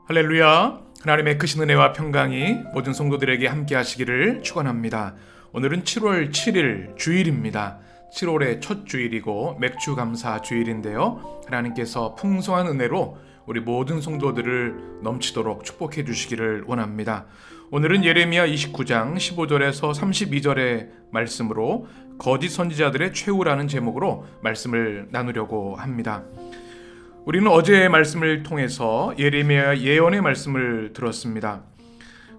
할렐루야. 하나님의 크신 은혜와 평강이 모든 성도들에게 함께 하시기를 축원합니다. 오늘은 7월 7일 주일입니다. 7월의 첫 주일이고 맥주 감사 주일인데요. 하나님께서 풍성한 은혜로 우리 모든 성도들을 넘치도록 축복해 주시기를 원합니다. 오늘은 예레미야 29장 15절에서 32절의 말씀으로 거짓 선지자들의 최후라는 제목으로 말씀을 나누려고 합니다. 우리는 어제의 말씀을 통해서 예레미야 예언의 말씀을 들었습니다.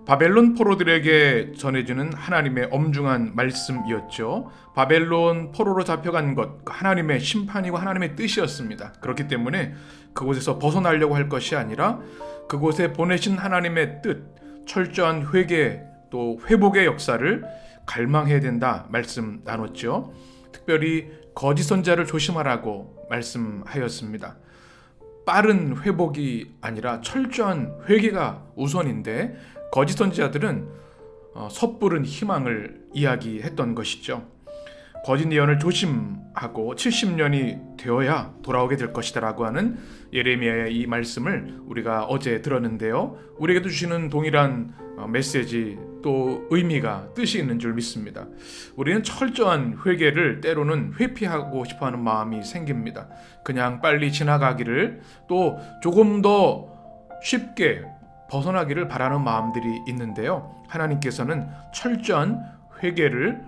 바벨론 포로들에게 전해지는 하나님의 엄중한 말씀이었죠. 바벨론 포로로 잡혀간 것, 하나님의 심판이고 하나님의 뜻이었습니다. 그렇기 때문에 그곳에서 벗어나려고 할 것이 아니라 그곳에 보내신 하나님의 뜻, 철저한 회개 또 회복의 역사를 갈망해야 된다 말씀 나눴죠. 특별히 거짓 선지자를 조심하라고 말씀하였습니다. 빠른 회복이 아니라 철저한 회개가 우선인데 거짓 선지자들은 섣부른 희망을 이야기했던 것이죠. 거짓 예언을 조심하고 70년이 되어야 돌아오게 될 것이다 라고 하는 예레미야의 이 말씀을 우리가 어제 들었는데요. 우리에게도 주시는 동일한 메시지 또 의미가 뜻이 있는 줄 믿습니다. 우리는 철저한 회개를 때로는 회피하고 싶어하는 마음이 생깁니다. 그냥 빨리 지나가기를 또 조금 더 쉽게 벗어나기를 바라는 마음들이 있는데요. 하나님께서는 철저한 회개를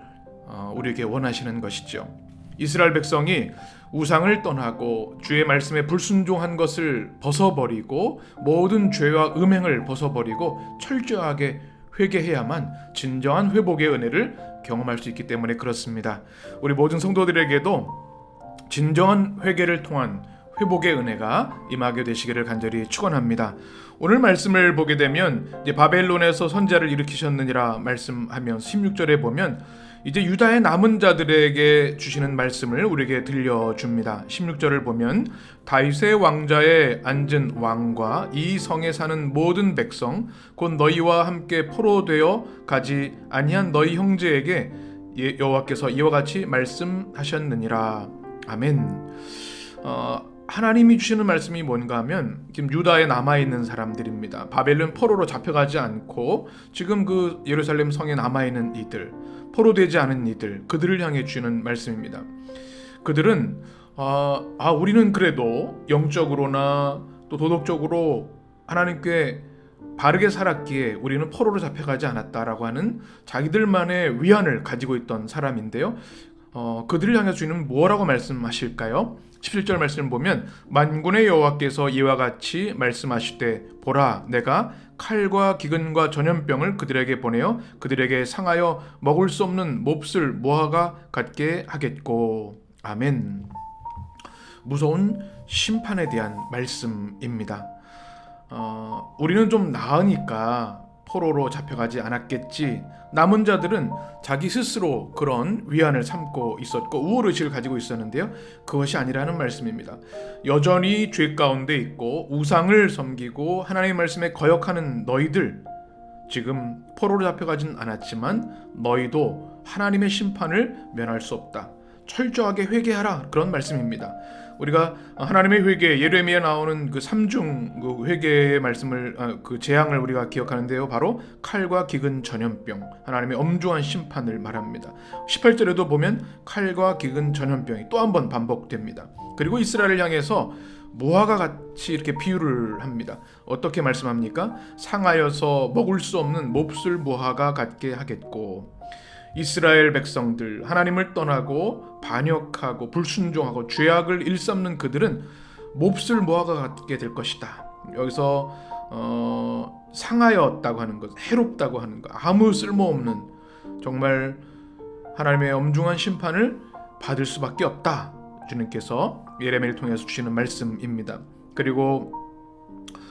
우리에게 원하시는 것이죠. 이스라엘 백성이 우상을 떠나고 주의 말씀에 불순종한 것을 벗어버리고 모든 죄와 음행을 벗어버리고 철저하게 회개해야만 진정한 회복의 은혜를 경험할 수 있기 때문에 그렇습니다. 우리 모든 성도들에게도 진정한 회개를 통한 회복의 은혜가 임하게 되시기를 간절히 축원합니다. 오늘 말씀을 보게 되면 이제 바벨론에서 선지자를 일으키셨느니라 말씀하면 16절에 보면 이제 유다의 남은 자들에게 주시는 말씀을 우리에게 들려줍니다. 16절을 보면 다윗의 왕자에 앉은 왕과 이 성에 사는 모든 백성 곧 너희와 함께 포로되어 가지 아니한 너희 형제에게 여호와께서 이와 같이 말씀하셨느니라. 아멘. 하나님이 주시는 말씀이 뭔가 하면 지금 유다에 남아있는 사람들입니다. 바벨론 포로로 잡혀가지 않고 지금 그 예루살렘 성에 남아있는 이들, 포로되지 않은 이들, 그들을 향해 주시는 말씀입니다. 그들은 우리는 그래도 영적으로나 또 도덕적으로 하나님께 바르게 살았기에 우리는 포로로 잡혀가지 않았다라고 하는 자기들만의 위안을 가지고 있던 사람인데요. 그들을 향해 주는 뭐라고 말씀하실까요? 17절 말씀을 보면 만군의 여호와께서 이와 같이 말씀하시되 보라 내가 칼과 기근과 전염병을 그들에게 보내어 그들에게 상하여 먹을 수 없는 몹쓸 무화과 같게 하겠고. 아멘. 무서운 심판에 대한 말씀입니다. 우리는 좀 나으니까 포로로 잡혀가지 않았겠지. 남은 자들은 자기 스스로 그런 위안을 삼고 있었고 우월의식을 가지고 있었는데요. 그것이 아니라는 말씀입니다. 여전히 죄 가운데 있고 우상을 섬기고 하나님의 말씀에 거역하는 너희들, 지금 포로로 잡혀가진 않았지만 너희도 하나님의 심판을 면할 수 없다. 철저하게 회개하라, 그런 말씀입니다. 우리가 하나님의 회개, 예레미야에 나오는 그 삼중 그 회개의 말씀을 그 재앙을 우리가 기억하는데요. 바로 칼과 기근 전염병, 하나님의 엄중한 심판을 말합니다. 18절에도 보면 칼과 기근 전염병이 또 한 번 반복됩니다. 그리고 이스라엘을 향해서 무화과 같이 이렇게 비유를 합니다. 어떻게 말씀합니까? 상하여서 먹을 수 없는 몹쓸 무화과 같게 하겠고. 이스라엘 백성들, 하나님을 떠나고 반역하고 불순종하고 죄악을 일삼는 그들은 몹쓸 무화과 같게 될 것이다. 여기서 상하였다고 하는 것, 해롭다고 하는 것, 아무 쓸모없는, 정말 하나님의 엄중한 심판을 받을 수밖에 없다. 주님께서 예레미야를 통해서 주시는 말씀입니다. 그리고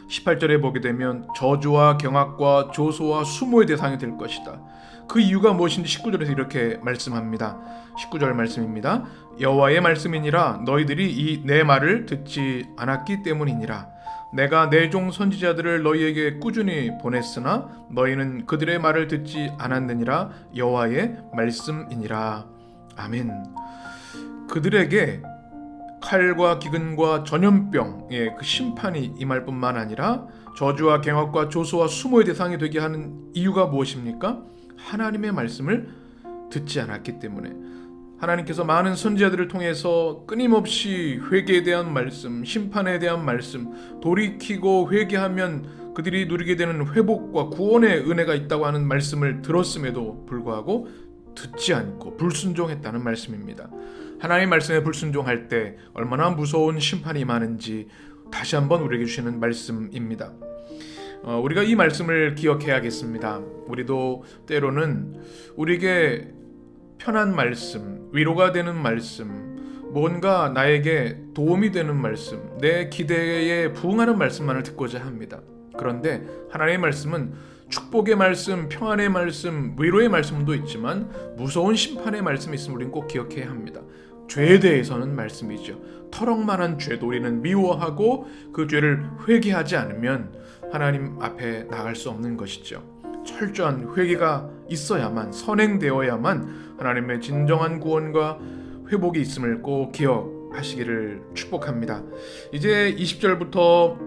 18절에 보게 되면 저주와 경악과 조소와 수모의 대상이 될 것이다. 그 이유가 무엇인지 19절에서 이렇게 말씀합니다. 19절 말씀입니다. 여호와의 말씀이니라 너희들이 이 내 말을 듣지 않았기 때문이니라. 내가 내 종 선지자들을 너희에게 꾸준히 보냈으나 너희는 그들의 말을 듣지 않았느니라. 여호와의 말씀이니라. 아멘. 그들에게 칼과 기근과 전염병의 그 심판이 임할 뿐만 아니라 저주와 경악과 조소와 수모의 대상이 되게 하는 이유가 무엇입니까? 하나님의 말씀을 듣지 않았기 때문에. 하나님께서 많은 선지자들을 통해서 끊임없이 회개에 대한 말씀, 심판에 대한 말씀, 돌이키고 회개하면 그들이 누리게 되는 회복과 구원의 은혜가 있다고 하는 말씀을 들었음에도 불구하고 듣지 않고 불순종했다는 말씀입니다. 하나님의 말씀에 불순종할 때 얼마나 무서운 심판이 임하는지 다시 한번 우리에게 주시는 말씀입니다. 우리가 이 말씀을 기억해야겠습니다. 우리도 때로는 우리에게 편한 말씀, 위로가 되는 말씀, 뭔가 나에게 도움이 되는 말씀, 내 기대에 부응하는 말씀만을 듣고자 합니다. 그런데 하나님의 말씀은 축복의 말씀, 평안의 말씀, 위로의 말씀도 있지만 무서운 심판의 말씀이 있음을 우리는 꼭 기억해야 합니다. 죄에 대해서는 말씀이죠. 터럭만한 죄도 우리는 미워하고 그 죄를 회개하지 않으면 하나님 앞에 나갈 수 없는 것이죠. 철저한 회개가 있어야만, 선행되어야만 하나님의 진정한 구원과 회복이 있음을 꼭 기억하시기를 축복합니다. 이제 20절부터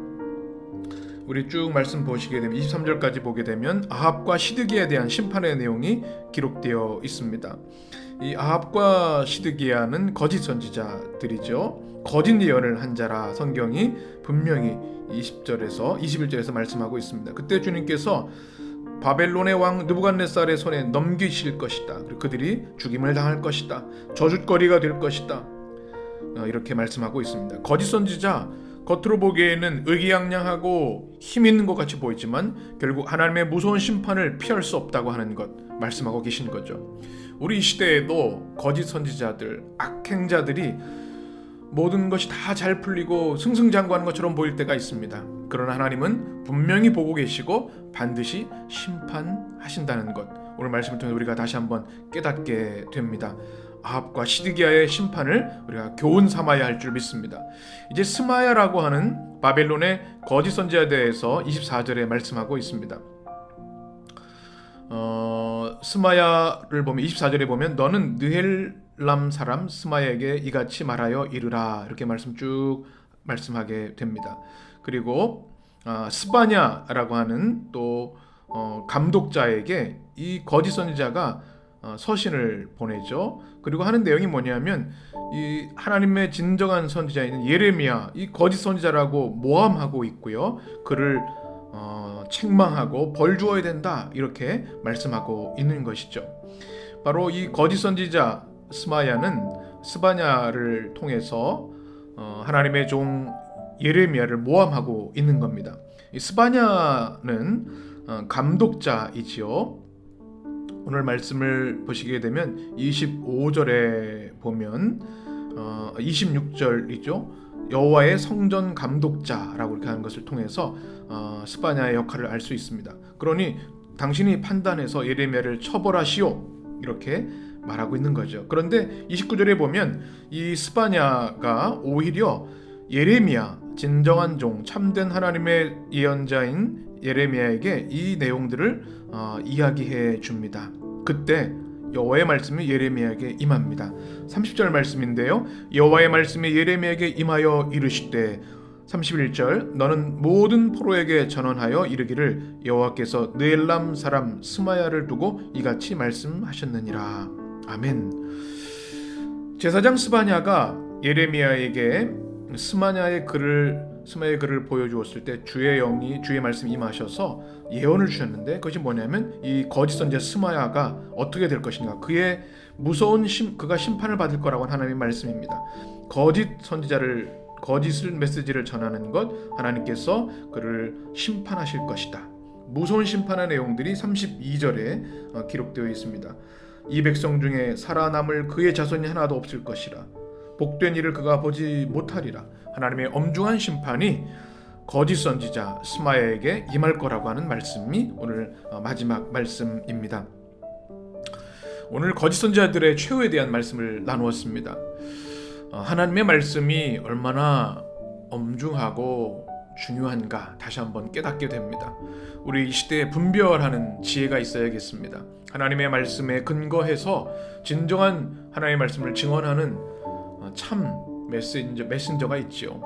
우리 쭉 말씀 보시게 되면 23절까지 보게 되면 아합과 시드기야에 대한 심판의 내용이 기록되어 있습니다. 이 아합과 시드기야는 거짓 선지자들이죠. 거짓 예언을 한 자라 성경이 분명히 20절에서 21절에서 말씀하고 있습니다. 그때 주님께서 바벨론의 왕 느부갓네살의 손에 넘기실 것이다. 그리고 그들이 죽임을 당할 것이다. 저주거리가 될 것이다. 이렇게 말씀하고 있습니다. 거짓 선지자, 겉으로 보기에는 의기양양하고 힘 있는 것 같이 보이지만 결국 하나님의 무서운 심판을 피할 수 없다고 하는 것 말씀하고 계신 거죠. 우리 이 시대에도 거짓 선지자들, 악행자들이 모든 것이 다 잘 풀리고 승승장구하는 것처럼 보일 때가 있습니다. 그러나 하나님은 분명히 보고 계시고 반드시 심판하신다는 것, 오늘 말씀을 통해 우리가 다시 한번 깨닫게 됩니다. 아합과 시드기야의 심판을 우리가 교훈 삼아야 할 줄 믿습니다. 이제 스마야라고 하는 바벨론의 거짓 선지자에 대해서 24절에 말씀하고 있습니다. 스마야를 보면 24절에 보면 너는 느헬람 사람 스마야에게 이같이 말하여 이르라, 이렇게 쭉 말씀하게 됩니다. 그리고 스바냐라고 하는 또 감독자에게 이 거짓 선지자가 서신을 보내죠. 그리고 하는 내용이 뭐냐면 이 하나님의 진정한 선지자인 예레미야, 이 거짓 선지자라고 모함하고 있고요. 그를 책망하고 벌 주어야 된다, 이렇게 말씀하고 있는 것이죠. 바로 이 거짓 선지자 스마야는 스바냐를 통해서 하나님의 종 예레미야를 모함하고 있는 겁니다. 이 스바냐는 감독자이지요. 오늘 말씀을 보시게 되면 25절에 보면 26절이죠. 여호와의 성전 감독자라고 이렇게 하는 것을 통해서 스바냐의 역할을 알 수 있습니다. 그러니 당신이 판단해서 예레미야를 처벌하시오, 이렇게 말하고 있는 거죠. 그런데 29절에 보면 이 스바냐가 오히려 예레미야, 진정한 종, 참된 하나님의 예언자인 예레미야에게 이 내용들을 이야기해 줍니다. 그때 여호와의 말씀이 예레미야에게 임합니다. 30절 말씀인데요. 여호와의 말씀이 예레미야에게 임하여 이르시되 31절 너는 모든 포로에게 전언하여 이르기를 여호와께서 느엘람 사람 스마야를 두고 이같이 말씀하셨느니라. 아멘. 제사장 스바냐가 예레미야에게 스마야의 글을 보여주었을 때 주의 말씀이 임하셔서 예언을 주셨는데, 그것이 뭐냐면 이 거짓 선지자 스마야가 어떻게 될 것인가, 그의 무서운 그가 심판을 받을 거라고 하나님의 말씀입니다. 거짓을 메시지를 전하는 것, 하나님께서 그를 심판하실 것이다. 무서운 심판의 내용들이 32절에 기록되어 있습니다. 이 백성 중에 살아남을 그의 자손이 하나도 없을 것이라. 복된 일을 그가 보지 못하리라. 하나님의 엄중한 심판이 거짓 선지자 스마야에게 임할 거라고 하는 말씀이 오늘 마지막 말씀입니다. 오늘 거짓 선지자들의 최후에 대한 말씀을 나누었습니다. 하나님의 말씀이 얼마나 엄중하고 중요한가 다시 한번 깨닫게 됩니다. 우리 이 시대에 분별하는 지혜가 있어야겠습니다. 하나님의 말씀에 근거해서 진정한 하나님의 말씀을 증언하는 참 메신저가 있지요.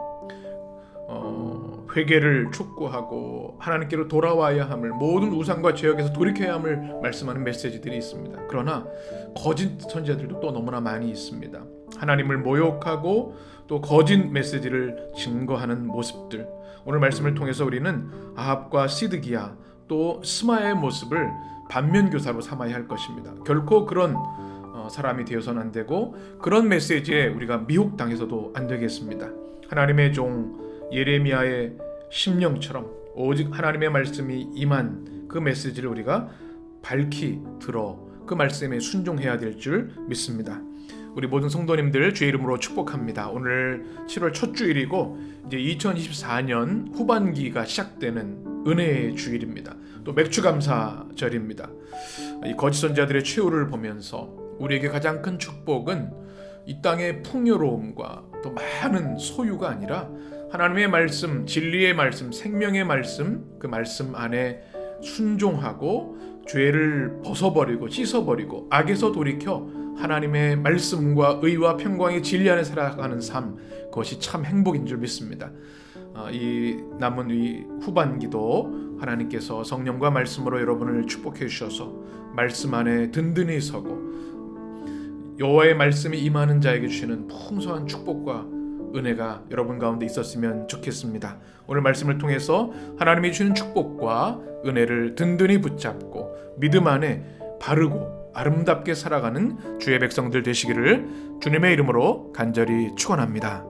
회개를 촉구하고 하나님께로 돌아와야 함을, 모든 우상과 죄악에서 돌이켜야 함을 말씀하는 메시지들이 있습니다. 그러나 거짓 선지자들도 또 너무나 많이 있습니다. 하나님을 모욕하고 또 거짓 메시지를 증거하는 모습들, 오늘 말씀을 통해서 우리는 아합과 시드기야 또 스마의 모습을 반면교사로 삼아야 할 것입니다. 결코 그런 사람이 되어서는 안 되고, 그런 메시지에 우리가 미혹당해서도 안 되겠습니다. 하나님의 종 예레미야의 심령처럼 오직 하나님의 말씀이 임한 그 메시지를 우리가 밝히 들어 그 말씀에 순종해야 될 줄 믿습니다. 우리 모든 성도님들 주의 이름으로 축복합니다. 오늘 7월 첫 주일이고 이제 2024년 후반기가 시작되는 은혜의 주일입니다. 또 맥주감사절입니다. 이 거짓 선지자들의 최후를 보면서 우리에게 가장 큰 축복은 이 땅의 풍요로움과 또 많은 소유가 아니라 하나님의 말씀, 진리의 말씀, 생명의 말씀, 그 말씀 안에 순종하고 죄를 벗어버리고 씻어버리고 악에서 돌이켜 하나님의 말씀과 의와 평강의 진리 안에 살아가는 삶, 그것이 참 행복인 줄 믿습니다. 이 남은 이 후반기도 하나님께서 성령과 말씀으로 여러분을 축복해 주셔서 말씀 안에 든든히 서고 여호와의 말씀이 임하는 자에게 주시는 풍성한 축복과 은혜가 여러분 가운데 있었으면 좋겠습니다. 오늘 말씀을 통해서 하나님이 주시는 축복과 은혜를 든든히 붙잡고 믿음 안에 바르고 아름답게 살아가는 주의 백성들 되시기를 주님의 이름으로 간절히 축원합니다.